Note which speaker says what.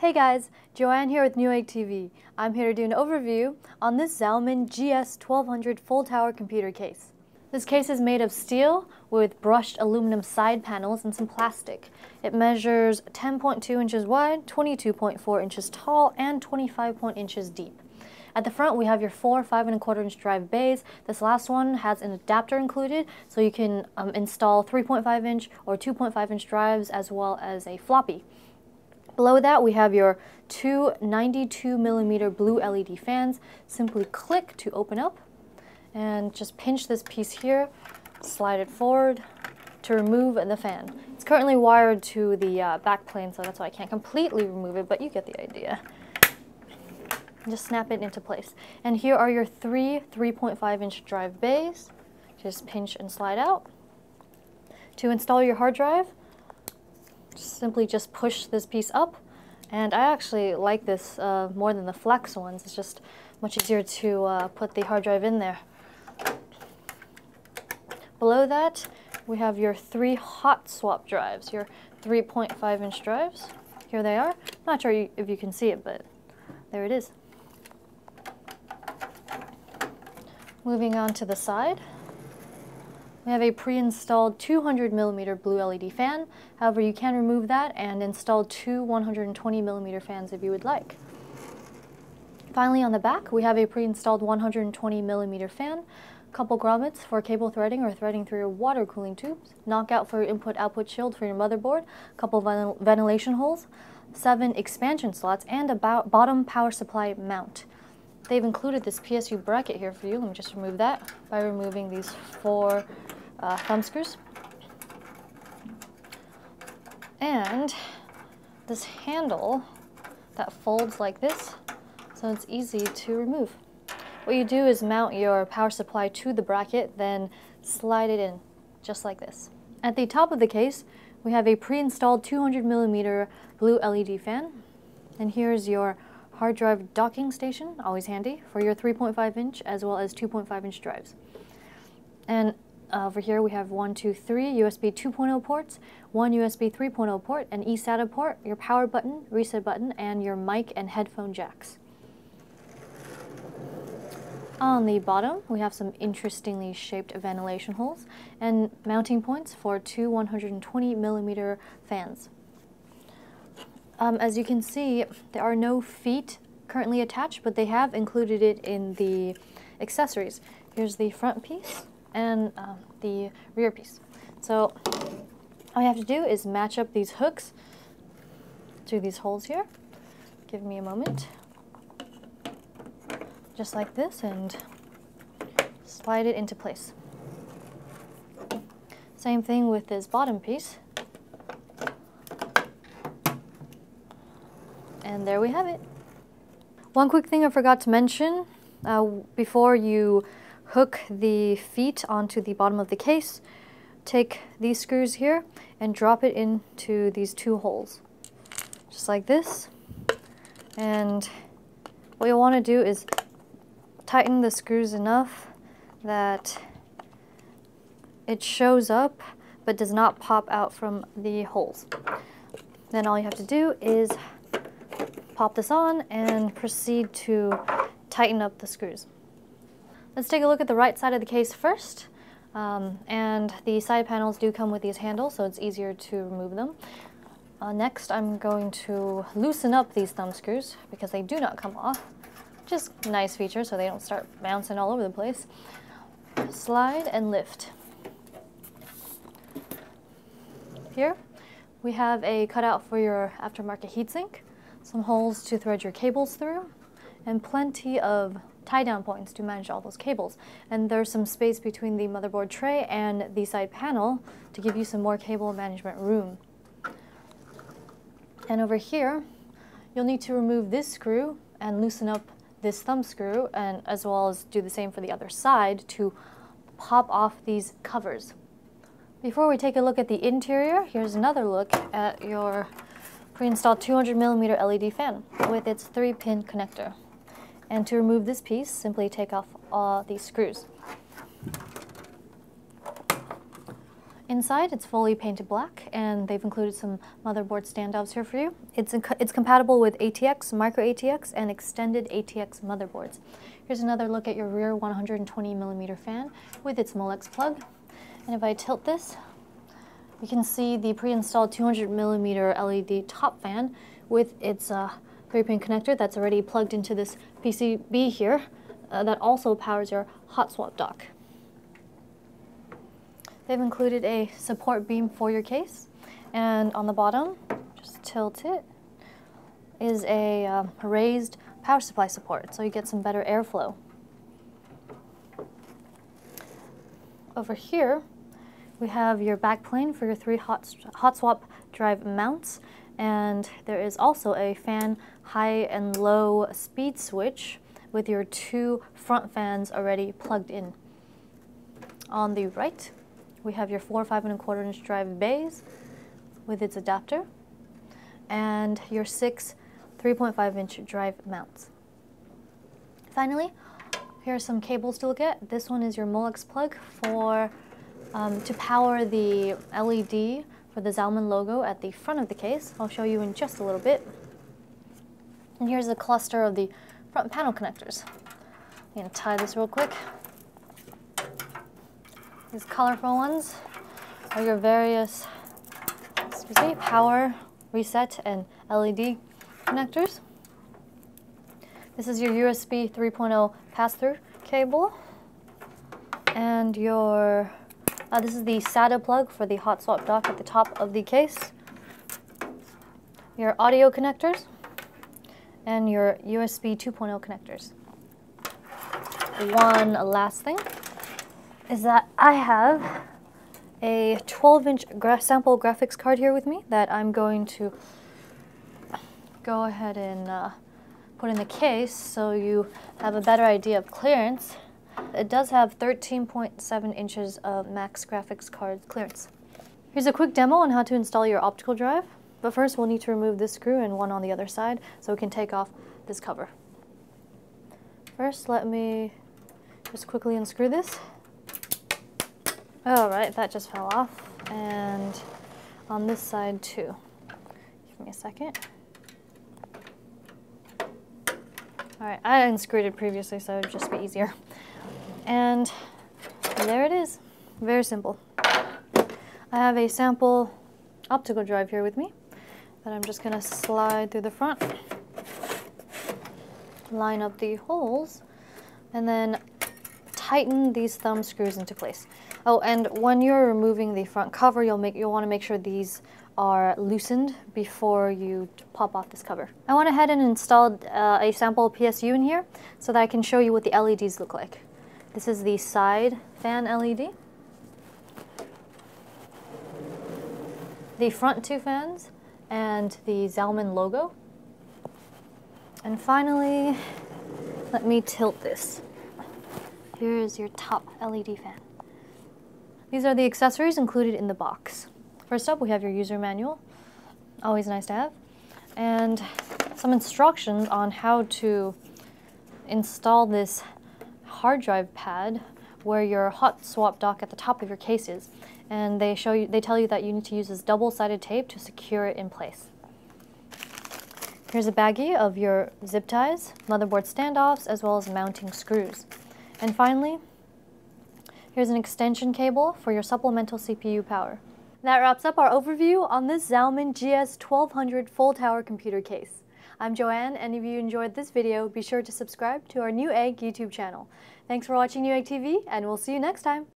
Speaker 1: Hey guys, Joanne here with Newegg TV. I'm here to do an overview on this ZALMAN GS1200 full tower computer case. This case is made of steel with brushed aluminum side panels and some plastic. It measures 10.2 inches wide, 22.4 inches tall, and 25 inches deep. At the front, we have your 4 5¼ inch drive bays. This last one has an adapter included, so you can install 3.5 inch or 2.5 inch drives as well as a floppy. Below that, we have your two 92mm blue LED fans. Simply click to open up and just pinch this piece here, slide it forward to remove the fan. It's currently wired to the back plane, so that's why I can't completely remove it, but you get the idea. Just snap it into place. And here are your three 3.5 inch drive bays. Just pinch and slide out. To install your hard drive, simply just push this piece up. And I actually like this more than the flex ones. It's just much easier to put the hard drive in there. Below that, we have your 3 hot swap drives, your 3.5 inch drives. Here they are. Not sure if you can see it, but there it is. Moving on to the side, we have a pre-installed 200mm blue LED fan. However, you can remove that and install 2 120mm fans if you would like. Finally, on the back, we have a pre-installed 120mm fan, couple grommets for cable threading or threading through your water cooling tubes, knockout for your input-output shield for your motherboard, couple ventilation holes, 7 expansion slots, and a bottom power supply mount. They've included this PSU bracket here for you. Let me just remove that by removing these 4 thumb screws. And this handle that folds like this, so it's easy to remove. What you do is mount your power supply to the bracket, then slide it in, just like this. At the top of the case, we have a pre-installed 200mm blue LED fan. And here's your hard drive docking station, always handy, for your 3.5 inch as well as 2.5 inch drives. And over here we have 1, 2, 3 USB 2.0 ports, 1 USB 3.0 port, an eSATA port, your power button, reset button, and your mic and headphone jacks. On the bottom, we have some interestingly shaped ventilation holes and mounting points for 2 120mm fans. As you can see, there are no feet currently attached, but they have included it in the accessories. Here's the front piece and the rear piece. So all you have to do is match up these hooks to these holes here. Give me a moment. Just like this, and slide it into place. Same thing with this bottom piece. And there we have it. One quick thing I forgot to mention, before you hook the feet onto the bottom of the case, take these screws here and drop it into these 2 holes. Just like this. And what you'll want to do is tighten the screws enough that it shows up but does not pop out from the holes. Then all you have to do is pop this on and proceed to tighten up the screws. Let's take a look at the right side of the case first. And the side panels do come with these handles, so it's easier to remove them. Next, I'm going to loosen up these thumb screws because they do not come off. Just a nice feature so they don't start bouncing all over the place. Slide and lift. Here, we have a cutout for your aftermarket heatsink, some holes to thread your cables through, and plenty of tie-down points to manage all those cables. And there's some space between the motherboard tray and the side panel to give you some more cable management room. And over here, you'll need to remove this screw and loosen up this thumb screw, and as well as do the same for the other side to pop off these covers. Before we take a look at the interior, here's another look at your pre-installed 200mm LED fan with its 3-pin connector. And to remove this piece, simply take off all these screws. Inside, it's fully painted black, and they've included some motherboard standoffs here for you. It's compatible with ATX, micro ATX, and extended ATX motherboards. Here's another look at your rear 120mm fan with its Molex plug. And if I tilt this, you can see the pre-installed 200mm LED top fan with its 3-pin connector that's already plugged into this PCB here that also powers your hot swap dock. They've included a support beam for your case, and on the bottom, just tilt it, is a raised power supply support, so you get some better airflow. Over here, we have your backplane for your 3 hot swap drive mounts, and there is also a fan high and low speed switch with your 2 front fans already plugged in. On the right, we have your 4 5¼ drive bays with its adapter, and your 6 3.5-inch drive mounts. Finally, here are some cables to look at. This one is your Molex plug for to power the LED for the ZALMAN logo at the front of the case. I'll show you in just a little bit. And here's a cluster of the front panel connectors. I'm going to tie this real quick. These colorful ones are your various power, reset, and LED connectors. This is your USB 3.0 pass-through cable, and your this is the SATA plug for the hot swap dock at the top of the case. Your audio connectors and your USB 2.0 connectors. One last thing is that I have a 12-inch sample graphics card here with me that I'm going to go ahead and put in the case so you have a better idea of clearance. It does have 13.7 inches of max graphics card clearance. Here's a quick demo on how to install your optical drive, but first we'll need to remove this screw and one on the other side so we can take off this cover. First, let me just quickly unscrew this. Alright, that just fell off, and on this side too. Give me a second. Alright, I unscrewed it previously so it would just be easier. And there it is. Very simple. I have a sample optical drive here with me that I'm just going to slide through the front, line up the holes, and then tighten these thumb screws into place. Oh, and when you're removing the front cover, you'll want to make sure these are loosened before you pop off this cover. I went ahead and installed a sample PSU in here so that I can show you what the LEDs look like. This is the side fan LED, the front 2 fans, and the ZALMAN logo. And finally, let me tilt this. Here's your top LED fan. These are the accessories included in the box. First up, we have your user manual, always nice to have, and some instructions on how to install this hard drive pad where your hot swap dock at the top of your case is. And they tell you that you need to use this double-sided tape to secure it in place. Here's a baggie of your zip ties, motherboard standoffs, as well as mounting screws. And finally, here's an extension cable for your supplemental CPU power. That wraps up our overview on this ZALMAN GS1200 full tower computer case. I'm Joanne, and if you enjoyed this video, be sure to subscribe to our Newegg YouTube channel. Thanks for watching Newegg TV, and we'll see you next time.